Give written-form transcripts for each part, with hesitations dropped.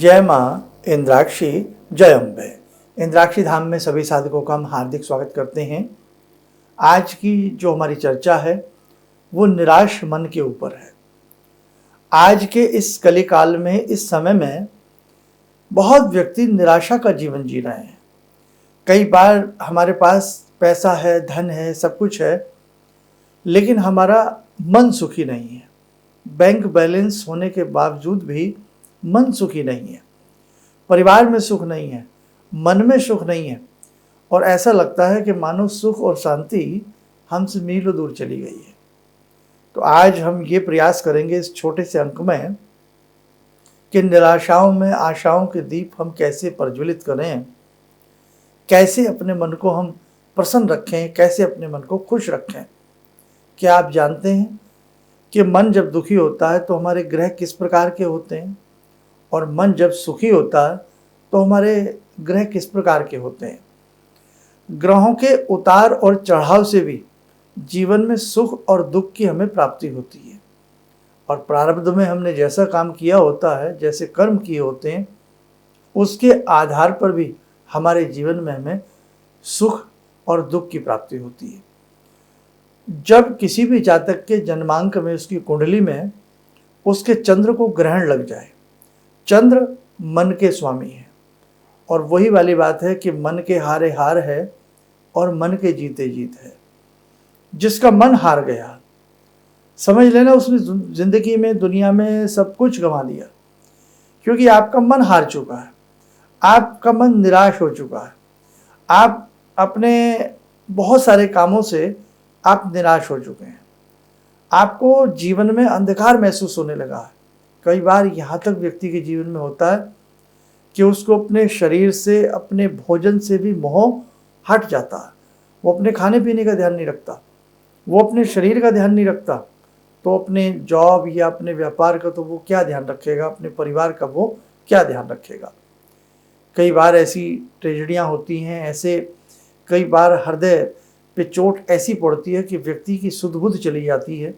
जय माँ इंद्राक्षी, जय अम्बे। इंद्राक्षी धाम में सभी साधकों का हम हार्दिक स्वागत करते हैं। आज की जो हमारी चर्चा है वो निराश मन के ऊपर है। आज के इस कलिकाल में, इस समय में बहुत व्यक्ति निराशा का जीवन जी रहे हैं। कई बार हमारे पास पैसा है, धन है, सब कुछ है, लेकिन हमारा मन सुखी नहीं है। बैंक बैलेंस होने के बावजूद भी मन सुखी नहीं है, परिवार में सुख नहीं है, मन में सुख नहीं है, और ऐसा लगता है कि मानो सुख और शांति हमसे मीलों दूर चली गई है। तो आज हम ये प्रयास करेंगे इस छोटे से अंक में कि निराशाओं में आशाओं के दीप हम कैसे प्रज्वलित करें, कैसे अपने मन को हम प्रसन्न रखें, कैसे अपने मन को खुश रखें। क्या आप जानते हैं कि मन जब दुखी होता है तो हमारे ग्रह किस प्रकार के होते हैं, और मन जब सुखी होता है तो हमारे ग्रह किस प्रकार के होते हैं। ग्रहों के उतार और चढ़ाव से भी जीवन में सुख और दुख की हमें प्राप्ति होती है, और प्रारब्ध में हमने जैसा काम किया होता है, जैसे कर्म किए होते हैं, उसके आधार पर भी हमारे जीवन में हमें सुख और दुख की प्राप्ति होती है। जब किसी भी जातक के जन्मांक में, उसकी कुंडली में उसके चंद्र को ग्रहण लग जाए, चंद्र मन के स्वामी है, और वही वाली बात है कि मन के हारे हार है और मन के जीते जीत है। जिसका मन हार गया, समझ लेना उसने जिंदगी में, दुनिया में सब कुछ गंवा दिया, क्योंकि आपका मन हार चुका है, आपका मन निराश हो चुका है। आप अपने बहुत सारे कामों से आप निराश हो चुके हैं, आपको जीवन में अंधकार महसूस होने लगा है। कई बार यहाँ तक व्यक्ति के जीवन में होता है कि उसको अपने शरीर से, अपने भोजन से भी मोह हट जाता है। वो अपने खाने पीने का ध्यान नहीं रखता, वो अपने शरीर का ध्यान नहीं रखता, तो अपने जॉब या अपने व्यापार का तो वो क्या ध्यान रखेगा, अपने परिवार का वो क्या ध्यान रखेगा। कई बार ऐसी ट्रेजेडियाँ होती हैं, ऐसे कई बार हृदय पे चोट ऐसी पड़ती है कि व्यक्ति की सुध बुध चली जाती है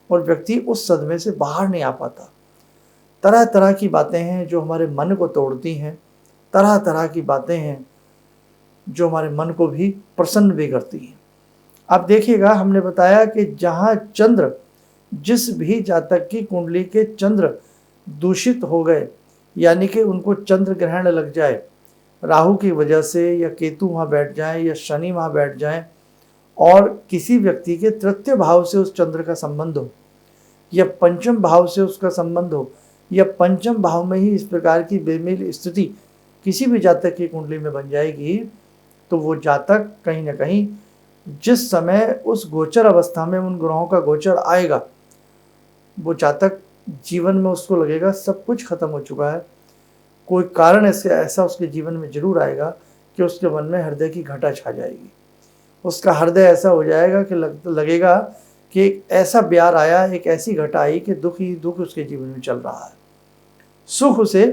और व्यक्ति उस सदमे से बाहर नहीं आ पाता। तरह तरह की बातें हैं जो हमारे मन को तोड़ती हैं, तरह तरह की बातें हैं जो हमारे मन को भी प्रसन्न भी करती हैं। अब देखिएगा, हमने बताया कि जहाँ चंद्र, जिस भी जातक की कुंडली के चंद्र दूषित हो गए, यानी कि उनको चंद्र ग्रहण लग जाए, राहु की वजह से, या केतु वहाँ बैठ जाए, या शनि वहाँ बैठ जाए, और किसी व्यक्ति के तृतीय भाव से उस चंद्र का संबंध हो, या पंचम भाव से उसका संबंध हो, या पंचम भाव में ही इस प्रकार की बेमेल स्थिति किसी भी जातक की कुंडली में बन जाएगी, तो वो जातक कहीं ना कहीं जिस समय उस गोचर अवस्था में उन ग्रहों का गोचर आएगा, वो जातक जीवन में उसको लगेगा सब कुछ खत्म हो चुका है। कोई कारण ऐसा उसके जीवन में जरूर आएगा कि उसके मन में हृदय की घटा छा जाएगी। उसका हृदय ऐसा हो जाएगा कि लगेगा कि एक ऐसा ब्यार आया, एक ऐसी घटा आई कि दुख ही दुख उसके जीवन में चल रहा है। सुख उसे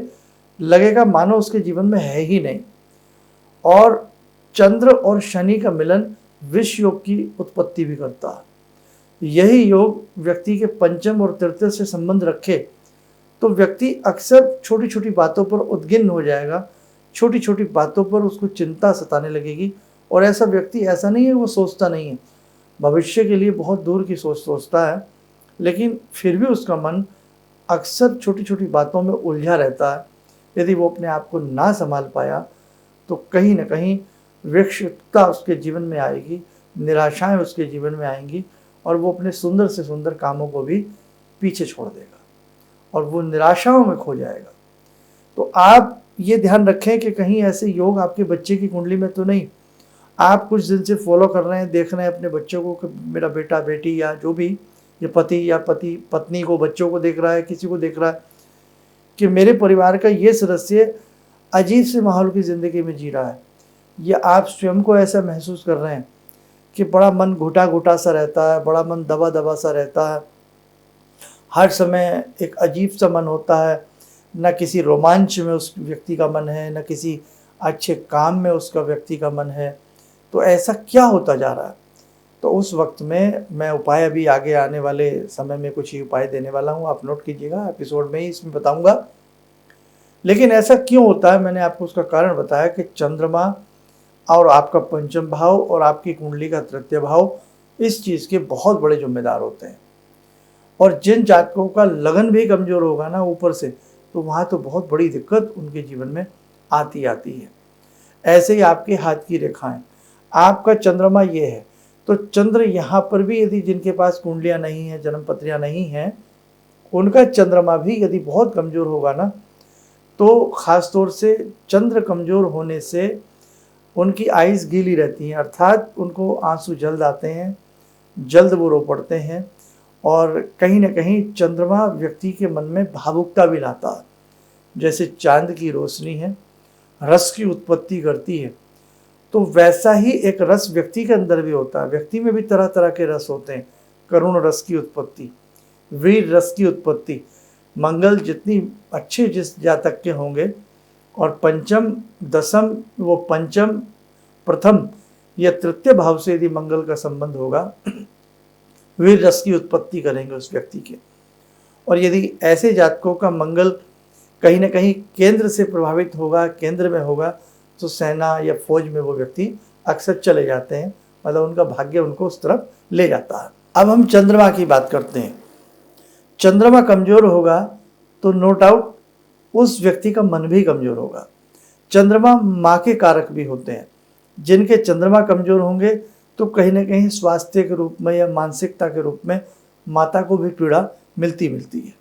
लगेगा मानो उसके जीवन में है ही नहीं। और चंद्र और शनि का मिलन विष योग की उत्पत्ति भी करता है। यही योग व्यक्ति के पंचम और तृतीय से संबंध रखे तो व्यक्ति अक्सर छोटी छोटी बातों पर उद्गिन्न हो जाएगा, छोटी छोटी बातों पर उसको चिंता सताने लगेगी। और ऐसा व्यक्ति ऐसा नहीं है वो सोचता नहीं है, भविष्य के लिए बहुत दूर की सोच सोचता है, लेकिन फिर भी उसका मन अक्सर छोटी छोटी बातों में उलझा रहता है। यदि वो अपने आप को ना संभाल पाया तो कहीं ना कहीं विक्षिप्तता उसके जीवन में आएगी, निराशाएं उसके जीवन में आएंगी, और वो अपने सुंदर से सुंदर कामों को भी पीछे छोड़ देगा और वो निराशाओं में खो जाएगा। तो आप ये ध्यान रखें कि कहीं ऐसे योग आपके बच्चे की कुंडली में तो नहीं। आप कुछ दिन से फॉलो कर रहे हैं, देख रहे हैं अपने बच्चों को कि मेरा बेटा बेटी या जो भी, ये पति या पति पत्नी को, बच्चों को देख रहा है, किसी को देख रहा है कि मेरे परिवार का ये सदस्य अजीब से माहौल की ज़िंदगी में जी रहा है, या आप स्वयं को ऐसा महसूस कर रहे हैं कि बड़ा मन घुटा घुटा सा रहता है, बड़ा मन दबा दबा सा रहता है, हर समय एक अजीब सा मन होता है, न किसी रोमांच में उस व्यक्ति का मन है, न किसी अच्छे काम में उसका व्यक्ति का मन है। तो ऐसा क्या होता जा रहा है? तो उस वक्त में मैं उपाय अभी आगे आने वाले समय में कुछ ही उपाय देने वाला हूँ, आप नोट कीजिएगा, एपिसोड में ही इसमें बताऊँगा। लेकिन ऐसा क्यों होता है, मैंने आपको उसका कारण बताया कि चंद्रमा और आपका पंचम भाव और आपकी कुंडली का तृतीय भाव इस चीज़ के बहुत बड़े जिम्मेदार होते हैं। और जिन जातकों का लगन भी कमज़ोर होगा ना ऊपर से, तो वहाँ तो बहुत बड़ी दिक्कत उनके जीवन में आती है। ऐसे ही आपके हाथ की रेखाएं, आपका चंद्रमा ये है, तो चंद्र यहाँ पर भी यदि जिनके पास कुंडलियाँ नहीं हैं, जन्मपत्रियाँ नहीं हैं, उनका चंद्रमा भी यदि बहुत कमज़ोर होगा ना, तो ख़ास तौर से चंद्र कमज़ोर होने से उनकी आइज़ गीली रहती हैं, अर्थात उनको आंसू जल्द आते हैं, जल्द वो रो पड़ते हैं। और कहीं ना कहीं चंद्रमा व्यक्ति के मन में भावुकता भी लाता है, जैसे चांद की रोशनी है, रस की उत्पत्ति करती है, तो वैसा ही एक रस व्यक्ति के अंदर भी होता है। व्यक्ति में भी तरह तरह के रस होते हैं, करुण रस की उत्पत्ति, वीर रस की उत्पत्ति। मंगल जितनी अच्छे जिस जातक के होंगे और पंचम दसम वो पंचम प्रथम या तृतीय भाव से यदि मंगल का संबंध होगा, वीर रस की उत्पत्ति करेंगे उस व्यक्ति के। और यदि ऐसे जातकों का मंगल कहीं ना कहीं केंद्र से प्रभावित होगा, केंद्र में होगा, तो सेना या फौज में वो व्यक्ति अक्सर चले जाते हैं, मतलब उनका भाग्य उनको उस तरफ ले जाता है। अब हम चंद्रमा की बात करते हैं। चंद्रमा कमज़ोर होगा तो नो डाउट उस व्यक्ति का मन भी कमज़ोर होगा। चंद्रमा माँ के कारक भी होते हैं। जिनके चंद्रमा कमज़ोर होंगे तो कहीं ना कहीं स्वास्थ्य के रूप में या मानसिकता के रूप में माता को भी पीड़ा मिलती है।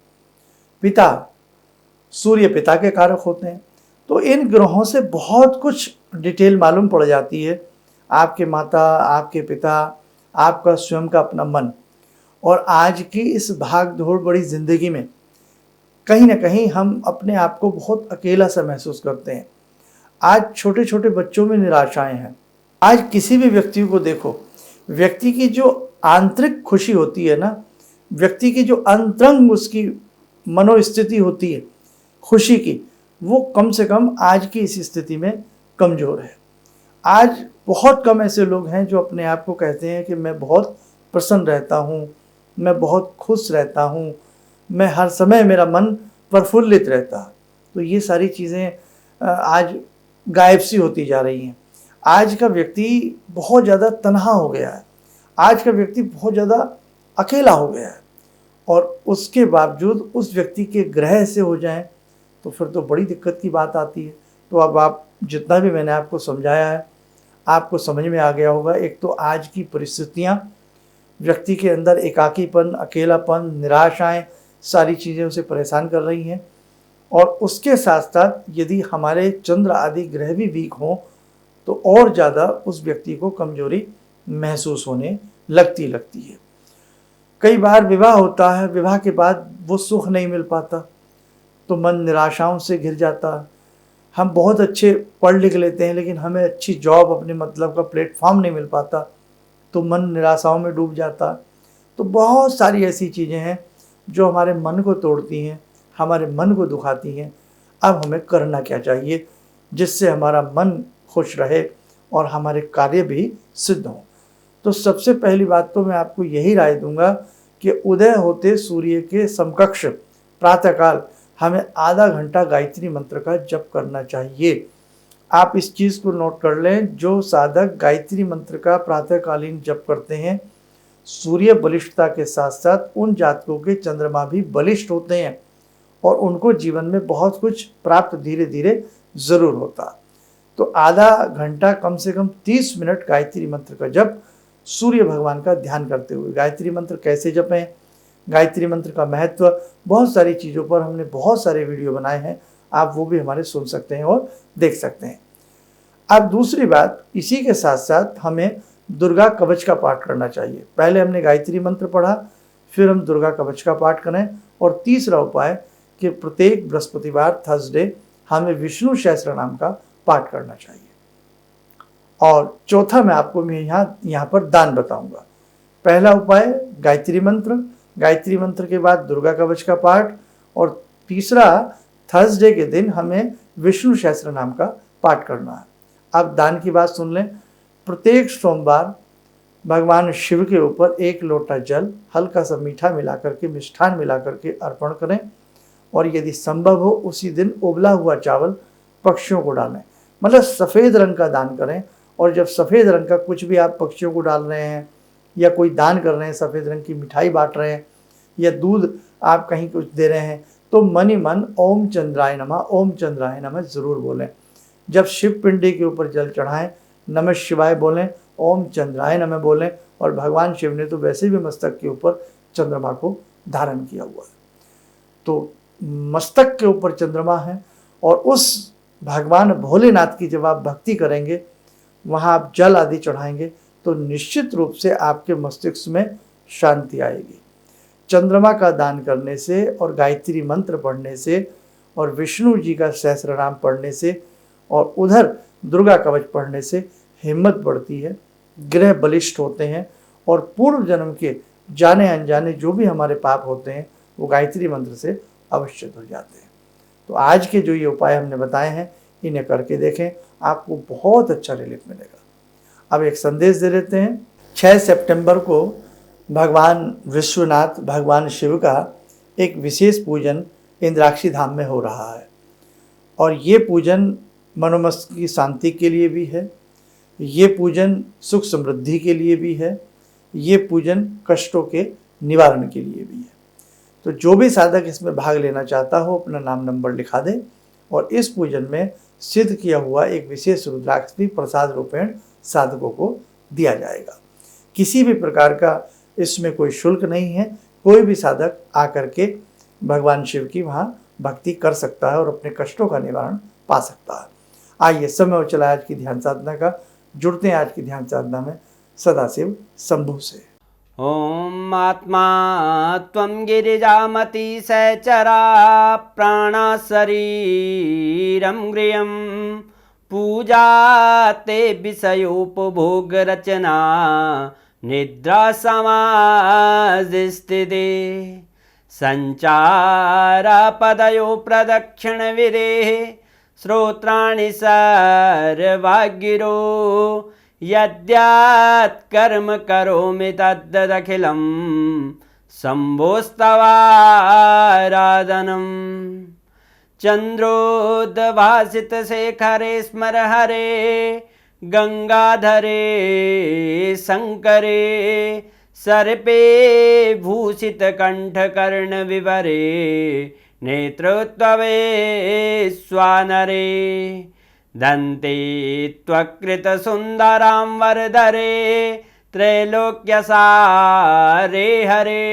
पिता, सूर्य पिता के कारक होते हैं, तो इन ग्रहों से बहुत कुछ डिटेल मालूम पड़ जाती है। आपके माता, आपके पिता, आपका स्वयं का अपना मन। और आज की इस भाग दौड़ बड़ी ज़िंदगी में कहीं ना कहीं हम अपने आप को बहुत अकेला सा महसूस करते हैं। आज छोटे छोटे बच्चों में निराशाएं हैं। आज किसी भी व्यक्ति को देखो, व्यक्ति की जो आंतरिक खुशी होती है ना, व्यक्ति की जो अंतरंग उसकी मनोस्थिति होती है खुशी की, वो कम से कम आज की इस स्थिति में कमज़ोर है। आज बहुत कम ऐसे लोग हैं जो अपने आप को कहते हैं कि मैं बहुत प्रसन्न रहता हूँ, मैं बहुत खुश रहता हूँ, मैं हर समय मेरा मन प्रफुल्लित रहता है। तो ये सारी चीज़ें आज गायब सी होती जा रही हैं। आज का व्यक्ति बहुत ज़्यादा तन्हा हो गया है, आज का व्यक्ति बहुत ज़्यादा अकेला हो गया है। और उसके बावजूद उस व्यक्ति के ग्रह ऐसे हो जाएं तो फिर तो बड़ी दिक्कत की बात आती है। तो अब आप जितना भी मैंने आपको समझाया है आपको समझ में आ गया होगा। एक तो आज की परिस्थितियाँ व्यक्ति के अंदर एकाकीपन, अकेलापन, निराशाएं, सारी चीज़ें उसे परेशान कर रही हैं। और उसके साथ साथ यदि हमारे चंद्र आदि ग्रह भी वीक हों तो और ज़्यादा उस व्यक्ति को कमजोरी महसूस होने लगती है। कई बार विवाह होता है, विवाह के बाद वो सुख नहीं मिल पाता तो मन निराशाओं से घिर जाता है। हम बहुत अच्छे पढ़ लिख लेते हैं लेकिन हमें अच्छी जॉब, अपने मतलब का प्लेटफॉर्म नहीं मिल पाता तो मन निराशाओं में डूब जाता। तो बहुत सारी ऐसी चीज़ें हैं जो हमारे मन को तोड़ती हैं, हमारे मन को दुखाती हैं। अब हमें करना क्या चाहिए जिससे हमारा मन खुश रहे और हमारे कार्य भी सिद्ध हों? तो सबसे पहली बात तो मैं आपको यही राय दूंगा कि उदय होते सूर्य के समकक्ष प्रातःकाल हमें आधा घंटा गायत्री मंत्र का जप करना चाहिए। आप इस चीज़ को नोट कर लें, जो साधक गायत्री मंत्र का प्रातःकालीन जप करते हैं, सूर्य बलिष्ठता के साथ साथ उन जातकों के चंद्रमा भी बलिष्ठ होते हैं और उनको जीवन में बहुत कुछ प्राप्त धीरे धीरे ज़रूर होता। तो आधा घंटा, कम से कम 30 मिनट गायत्री मंत्र का जप सूर्य भगवान का ध्यान करते हुए। गायत्री मंत्र कैसे जपें, गायत्री मंत्र का महत्व, बहुत सारी चीज़ों पर हमने बहुत सारे वीडियो बनाए हैं, आप वो भी हमारे सुन सकते हैं और देख सकते हैं। अब दूसरी बात, इसी के साथ साथ हमें दुर्गा कवच का पाठ करना चाहिए। पहले हमने गायत्री मंत्र पढ़ा, फिर हम दुर्गा कवच का पाठ करें। और तीसरा उपाय कि प्रत्येक बृहस्पतिवार, थर्सडे हमें विष्णु सहस्त्र नाम का पाठ करना चाहिए। और चौथा मैं आपको यहाँ पर दान बताऊंगा। पहला उपाय गायत्री मंत्र, गायत्री मंत्र के बाद दुर्गा कवच का पाठ, और तीसरा थर्सडे के दिन हमें विष्णु सहस्त्र नाम का पाठ करना है। अब दान की बात सुन लें। प्रत्येक सोमवार भगवान शिव के ऊपर 1 लोटा जल हल्का सा मीठा मिलाकर के, मिष्ठान मिलाकर के अर्पण करें और यदि संभव हो उसी दिन उबला हुआ चावल पक्षियों को डालें। मतलब सफ़ेद रंग का दान करें। और जब सफ़ेद रंग का कुछ भी आप पक्षियों को डाल रहे हैं या कोई दान कर रहे हैं, सफ़ेद रंग की मिठाई बांट रहे हैं या दूध आप कहीं कुछ दे रहे हैं, तो मन ही मन ओम चंद्राय नमः ज़रूर बोलें। जब शिव पिंडी के ऊपर जल चढ़ाएं, नमः शिवाय बोलें, ओम चंद्राय नमः बोलें। और भगवान शिव ने तो वैसे भी मस्तक के ऊपर चंद्रमा को धारण किया हुआ है, तो मस्तक के ऊपर चंद्रमा है। और उस भगवान भोलेनाथ की जब आप भक्ति करेंगे, वहाँ आप जल आदि चढ़ाएंगे, तो निश्चित रूप से आपके मस्तिष्क में शांति आएगी। चंद्रमा का दान करने से और गायत्री मंत्र पढ़ने से और विष्णु जी का सहस्रनाम पढ़ने से और उधर दुर्गा कवच पढ़ने से हिम्मत बढ़ती है, ग्रह बलिष्ठ होते हैं और पूर्व जन्म के जाने अनजाने जो भी हमारे पाप होते हैं वो गायत्री मंत्र से अवश्य धुल जाते हैं। तो आज के जो ये उपाय हमने बताए हैं, इन्हें करके देखें, आपको बहुत अच्छा रिलीफ मिलेगा। अब एक संदेश दे देते हैं। 6 सितंबर को भगवान विश्वनाथ, भगवान शिव का एक विशेष पूजन इंद्राक्षी धाम में हो रहा है। और ये पूजन मनोमस्तिष्क की शांति के लिए भी है, ये पूजन सुख समृद्धि के लिए भी है, ये पूजन कष्टों के निवारण के लिए भी है। तो जो भी साधक इसमें भाग लेना चाहता हो अपना नाम नंबर लिखा दे और इस पूजन में सिद्ध किया हुआ एक विशेष रुद्राक्ष भी प्रसाद रूपेण साधकों को दिया जाएगा। किसी भी प्रकार का इसमें कोई शुल्क नहीं है। कोई भी साधक आकर के भगवान शिव की वहाँ भक्ति कर सकता है और अपने कष्टों का निवारण पा सकता है। आइए, समय हो चला आज की ध्यान साधना का। जुड़ते हैं आज की ध्यान साधना में सदाशिव शंभु से। ओम आत्मा त्वं गिरिजामति सहचरा प्राणा शरीरं गृहं पूजा ते विषयोपभोग रचना निद्रा समाधिस्थिते संचारा पदयो प्रदक्षिण विदेः श्रोत्राणि सर्वागिरो यद्यात् कर्म करोमि तद्दखिलं शम्भोस्तवाराधनम् चन्द्रोद्भासित शेखरे स्मर हरे गंगाधरे शंकरे सर्पे भूषित कंठकर्ण विवरे नेत्रोत्तवे स्वानरे दन्ते त्वकृत सुंदरां वरदरे त्रैलोक्यसारे हरे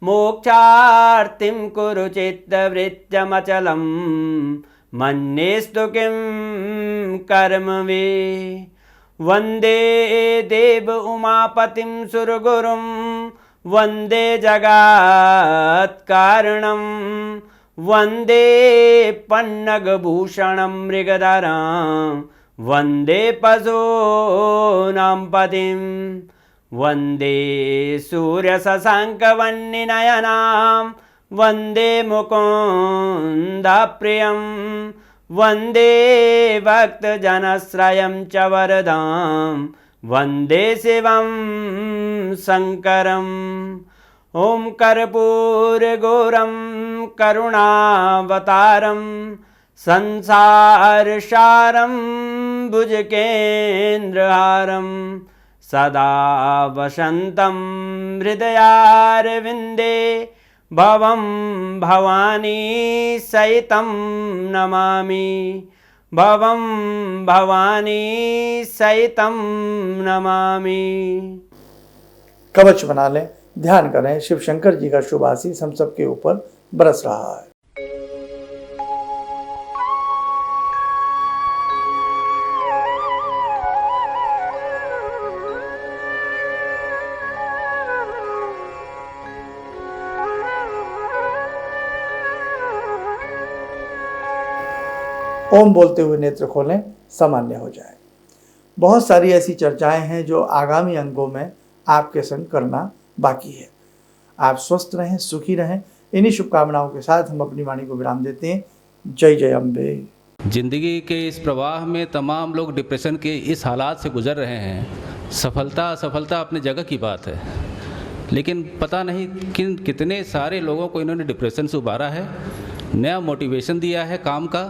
मोक्षार्तिं कुरु चित्तवृत्तमचलं मन्येस्तु किं कर्म वे वन्दे देव उमापतिं सुरगुरुं वन्दे जगत्कारणं वन्दे पन्नगभूषणं मृगधरं वन्दे पशूनां पतिं वन्दे सूर्यशशाङ्कवह्निनयनां वन्दे मुकुन्दप्रियं वन्दे भक्तजनश्रयं च वरदां वन्दे शिवं शङ्करम् ॐ कर्पूरगौरं करुणावतारं संसारसारं भुजगेन्द्रहारं सदा वसन्तं हृदयारविन्दे भवं भवानी सहितं नमामि भवं भवानी सहितं नमामि। कवच बना लें, ध्यान करें, शिव शंकर जी का शुभ आशीष हम सबके ऊपर बरस रहा है। ओम बोलते हुए नेत्र खोलें, सामान्य हो जाए। बहुत सारी ऐसी चर्चाएं हैं जो आगामी अंकों में आपके संग करना बाकी है। आप स्वस्थ रहें, सुखी रहें। इन्हीं शुभकामनाओं के साथ हम अपनी वाणी को विराम देते हैं। जय जय अम्बे। जिंदगी के इस प्रवाह में तमाम लोग डिप्रेशन के इस हालात से गुजर रहे हैं। सफलता असफलता अपनी जगह की बात है, लेकिन पता नहीं कितने सारे लोगों को इन्होंने डिप्रेशन से उबारा है, नया मोटिवेशन दिया है काम का।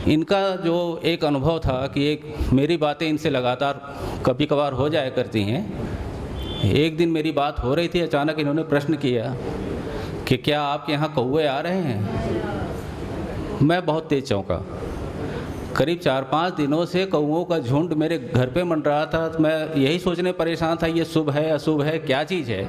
इनका जो एक अनुभव था कि एक मेरी बातें इनसे लगातार कभी कभार हो जाया करती हैं। एक दिन मेरी बात हो रही थी, अचानक इन्होंने प्रश्न किया कि क्या आपके यहाँ कौवे आ रहे हैं। मैं बहुत तेज चौंका। करीब 4-5 दिनों से कौवों का झुंड मेरे घर पे मंडरा था। तो मैं यही सोचने परेशान था, ये शुभ है अशुभ है, क्या चीज़ है।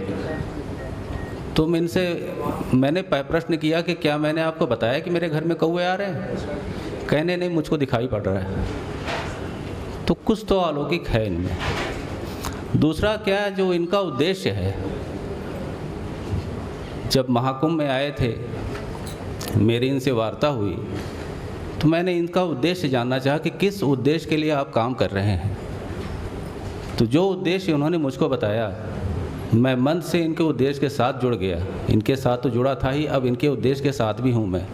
तो मैंने प्रश्न किया कि क्या मैंने आपको बताया कि मेरे घर में कौवे आ रहे हैं। कहने नहीं, मुझको दिखाई पड़ रहा है। तो कुछ तो अलौकिक है इनमें। दूसरा क्या, जो इनका उद्देश्य है, जब महाकुंभ में आए थे, मेरी इनसे वार्ता हुई तो मैंने इनका उद्देश्य जानना चाहा कि किस उद्देश्य के लिए आप काम कर रहे हैं। तो जो उद्देश्य उन्होंने मुझको बताया, मैं मन से इनके उद्देश्य के साथ जुड़ गया। इनके साथ तो जुड़ा था ही, अब इनके उद्देश्य के साथ भी हूँ मैं।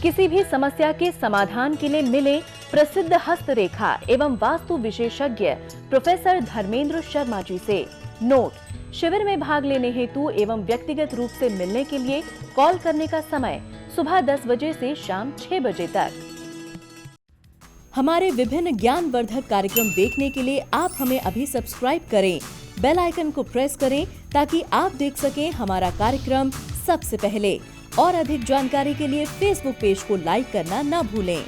किसी भी समस्या के समाधान के लिए मिले प्रसिद्ध हस्तरेखा एवं वास्तु विशेषज्ञ प्रोफेसर धर्मेंद्र शर्मा जी से। नोट: शिविर में भाग लेने हेतु एवं व्यक्तिगत रूप से मिलने के लिए कॉल करने का समय सुबह 10 बजे से शाम 6 बजे तक। हमारे विभिन्न ज्ञानवर्धक कार्यक्रम देखने के लिए आप हमें अभी सब्सक्राइब करें, बेल आइकन को प्रेस करें ताकि आप देख सकें हमारा कार्यक्रम सबसे पहले। और अधिक जानकारी के लिए फेसबुक पेज को लाइक करना न भूलें।